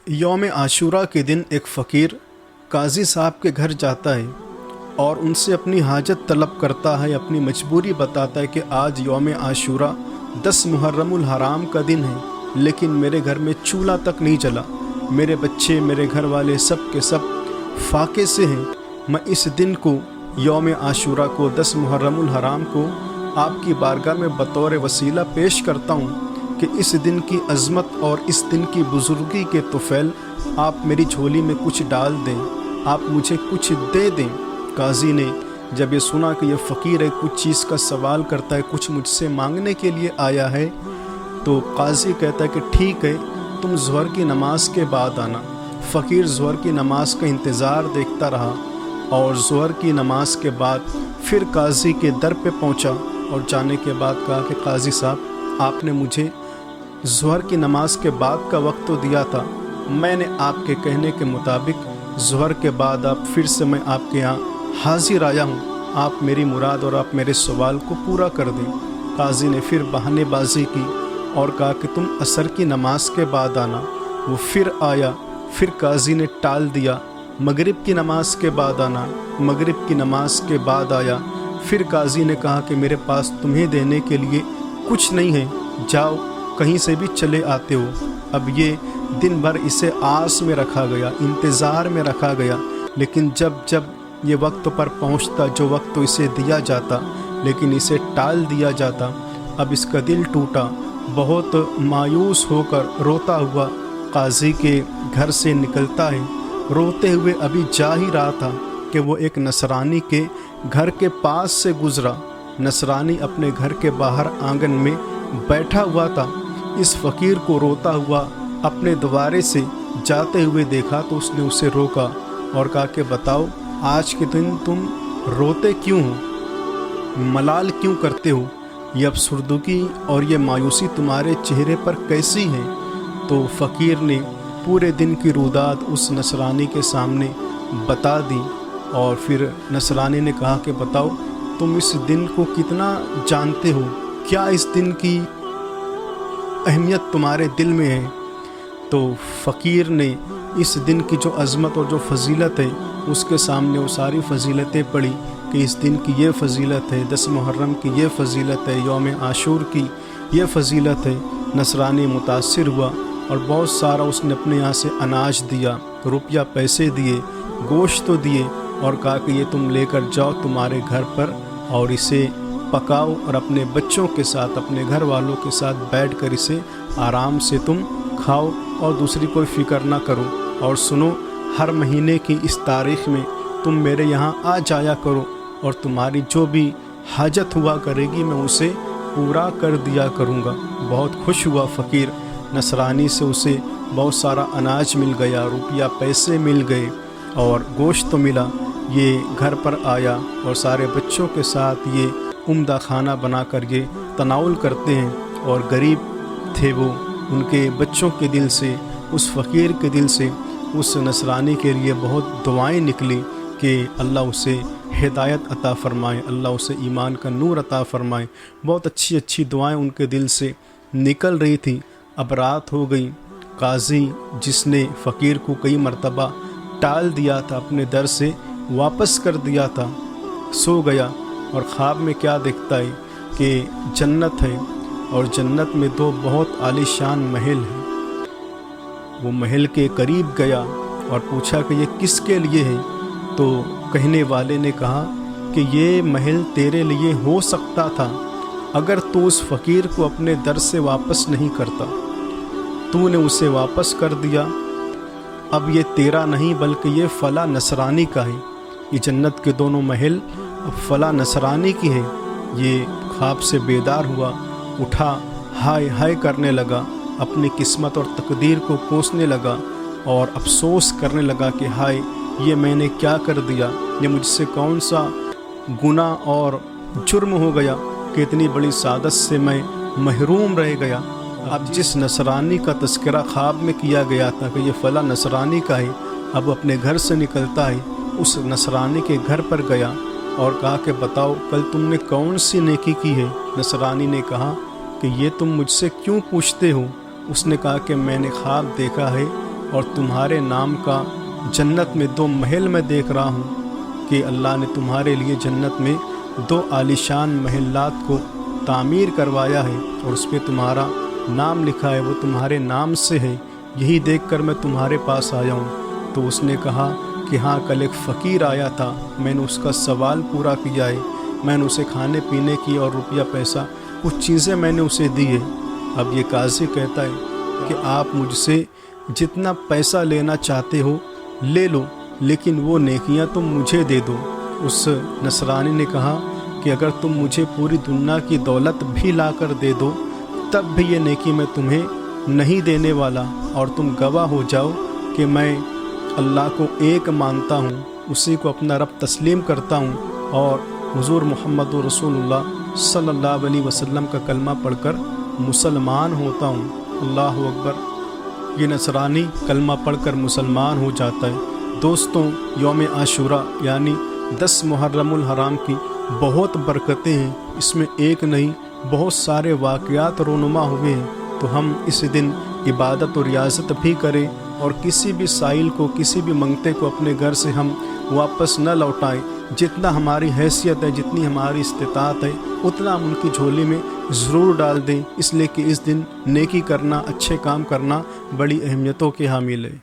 यौम आशूरा के दिन एक फ़कीर काजी साहब के घर जाता है और उनसे अपनी हाजत तलब करता है, अपनी मजबूरी बताता है कि आज यौम आशूरा 10 मुहर्रमुल हराम का दिन है, लेकिन मेरे घर में चूल्हा तक नहीं जला, मेरे बच्चे मेरे घर वाले सब के सब फाके से हैं। मैं इस दिन को यौम आशूरा को 10 मुहर्रमुल हराम को आपकी बारगाह में बतौर वसीला पेश करता हूँ कि इस दिन की अज़मत और इस दिन की बुज़ुर्गी के तुफ़ैल आप मेरी झोली में कुछ डाल दें, आप मुझे कुछ दे दें। काजी ने जब ये सुना कि ये फ़कीर है, कुछ चीज़ का सवाल करता है, कुछ मुझसे मांगने के लिए आया है, तो काजी कहता है कि ठीक है, तुम ज़ोहर की नमाज़ के बाद आना। फ़कीर ज़ोहर की नमाज़ का इंतज़ार देखता रहा और ज़ोहर की नमाज़ के बाद फिर काजी के दर पे पहुंचा और जाने के बाद कहा कि काजी साहब, आपने मुझे ज़ोहर की नमाज़ के बाद का वक्त तो दिया था, मैंने आपके कहने के मुताबिक ज़ोहर के बाद आप फिर से मैं आपके यहाँ हाजिर आया हूँ, आप मेरी मुराद और आप मेरे सवाल को पूरा कर दें। काजी ने फिर बहानेबाजी की और कहा कि तुम असर की नमाज़ के बाद आना। वो फिर आया, फिर काजी ने टाल दिया। मगरिब की नमाज़ के बाद आना, मगरिब की नमाज़ के बाद आया। फिर काजी ने कहा कि मेरे पास तुम्हें देने के लिए कुछ नहीं है, जाओ कहीं से भी चले आते हो। अब ये दिन भर इसे आस में रखा गया, इंतज़ार में रखा गया, लेकिन जब जब ये वक्त पर पहुंचता, जो वक्त तो इसे दिया जाता लेकिन इसे टाल दिया जाता, अब इसका दिल टूटा। बहुत मायूस होकर रोता हुआ काजी के घर से निकलता है। रोते हुए अभी जा ही रहा था कि वो एक नसरानी के घर के पास से गुज़रा। नसरानी अपने घर के बाहर आंगन में बैठा हुआ था। इस फ़कीर को रोता हुआ अपने द्वारे से जाते हुए देखा तो उसने उसे रोका और कहा कि बताओ, आज के दिन तुम रोते क्यों हो, मलाल क्यों करते हो, ये अफसुर्दगी और ये मायूसी तुम्हारे चेहरे पर कैसी है। तो फ़कीर ने पूरे दिन की रुदात उस नसरानी के सामने बता दी और फिर नसरानी ने कहा कि बताओ, तुम इस दिन को कितना जानते हो, क्या इस दिन की अहमियत तुम्हारे दिल में है। तो फ़कीर ने इस दिन की जो अज़मत और जो फ़जीलत है उसके सामने वो सारी फ़जीलतें पढ़ी कि इस दिन की ये फ़जीलत है, 10 मुहर्रम की ये फ़जीलत है, यौम आशूर की ये फ़जीलत है। नसरानी मुतासिर हुआ और बहुत सारा उसने अपने यहाँ से अनाज दिया, रुपया पैसे दिए, गोश्त तो दिए और कहा कि ये तुम लेकर जाओ तुम्हारे घर पर और इसे पकाओ और अपने बच्चों के साथ, अपने घर वालों के साथ बैठकर इसे आराम से तुम खाओ और दूसरी कोई फ़िक्र ना करो। और सुनो, हर महीने की इस तारीख़ में तुम मेरे यहाँ आ जाया करो और तुम्हारी जो भी हाजत हुआ करेगी मैं उसे पूरा कर दिया करूँगा। बहुत खुश हुआ फ़कीर नसरानी से, उसे बहुत सारा अनाज मिल गया, रुपया पैसे मिल गए और गोश्त तो मिला। ये घर पर आया और सारे बच्चों के साथ ये उम्दा खाना बनाकर ये तनाउल करते हैं और गरीब थे वो, उनके बच्चों के दिल से, उस फ़कीर के दिल से उस नसरानी के लिए बहुत दुआएं निकली कि अल्लाह उसे हिदायत अता फ़रमाए, अल्लाह उसे ईमान का नूर अता फ़रमाए। बहुत अच्छी अच्छी दुआएं उनके दिल से निकल रही थी। अब रात हो गई। काजी जिसने फ़कीर को कई मरतबा टाल दिया था, अपने दर से वापस कर दिया था, सो गया और ख्वाब में क्या देखता है कि जन्नत है और जन्नत में 2 बहुत आलीशान महल हैं। वो महल के करीब गया और पूछा कि ये किसके लिए है। तो कहने वाले ने कहा कि ये महल तेरे लिए हो सकता था अगर तू उस फ़कीर को अपने दर से वापस नहीं करता। तूने उसे वापस कर दिया, अब ये तेरा नहीं बल्कि ये फ़ला नसरानी का है। ये जन्नत के दोनों महल अब फ़ला नसरानी की है। ये ख्वाब से बेदार हुआ, उठा, हाय हाय करने लगा, अपनी किस्मत और तकदीर को कोसने लगा और अफसोस करने लगा कि हाय, ये मैंने क्या कर दिया, ये मुझसे कौन सा गुनाह और जुर्म हो गया कि इतनी बड़ी सादत से मैं महरूम रह गया। अब जिस नसरानी का तज़किरा ख्वाब में किया गया था कि ये फ़ला नसरानी का है, अब अपने घर से निकलता है, उस नसरानी के घर पर गया और कहा कि बताओ, कल तुमने कौन सी नेकी की है। नसरानी ने कहा कि ये तुम मुझसे क्यों पूछते हो। उसने कहा कि मैंने ख्वाब देखा है اور تمہارے نام کا جنت میں 2 محل میں دیکھ رہا ہوں کہ اللہ نے تمہارے لیے جنت میں 2 عالیشان محلات کو تعمیر کروایا ہے اور اس پہ تمہارا نام لکھا ہے، وہ تمہارے نام سے ہے، یہی دیکھ کر میں تمہارے پاس آیا ہوں۔ تو اس نے کہا کہ ہاں، کل ایک فقیر آیا تھا، میں نے اس کا سوال پورا کیا ہے، میں نے اسے کھانے پینے کی اور روپیہ پیسہ کچھ چیزیں میں نے اسے دی ہے۔ اب یہ قاضی کہتا ہے کہ آپ مجھ سے جتنا پیسہ لینا چاہتے ہو لے لو، لیکن وہ نیکیاں تم مجھے دے دو۔ اس نصرانی نے کہا کہ اگر تم مجھے پوری دنیا کی دولت بھی لا کر دے دو تب بھی یہ نیکی میں تمہیں نہیں دینے والا، اور تم گواہ ہو جاؤ کہ میں اللہ کو ایک مانتا ہوں، اسی کو اپنا رب تسلیم کرتا ہوں، اور حضور محمد رسول اللہ صلی اللہ علیہ وسلم کا کلمہ پڑھ کر مسلمان ہوتا ہوں۔ اللہ اکبر۔ یہ نصرانی کلمہ پڑھ کر مسلمان ہو جاتا ہے۔ دوستوں، یوم عاشوراء یعنی 10 محرم الحرام کی بہت برکتیں ہیں، اس میں ایک نہیں بہت سارے واقعات رونما ہوئے ہیں، تو ہم اس دن عبادت و ریاضت بھی کریں اور کسی بھی سائل کو، کسی بھی منگتے کو اپنے گھر سے ہم واپس نہ لوٹائیں۔ جتنا ہماری حیثیت ہے، جتنی ہماری استطاعت ہے، اتنا ہم ان کی جھولی میں ضرور ڈال دیں، اس لیے کہ اس دن نیکی کرنا، اچھے کام کرنا بڑی اہمیتوں کے حامل ہے۔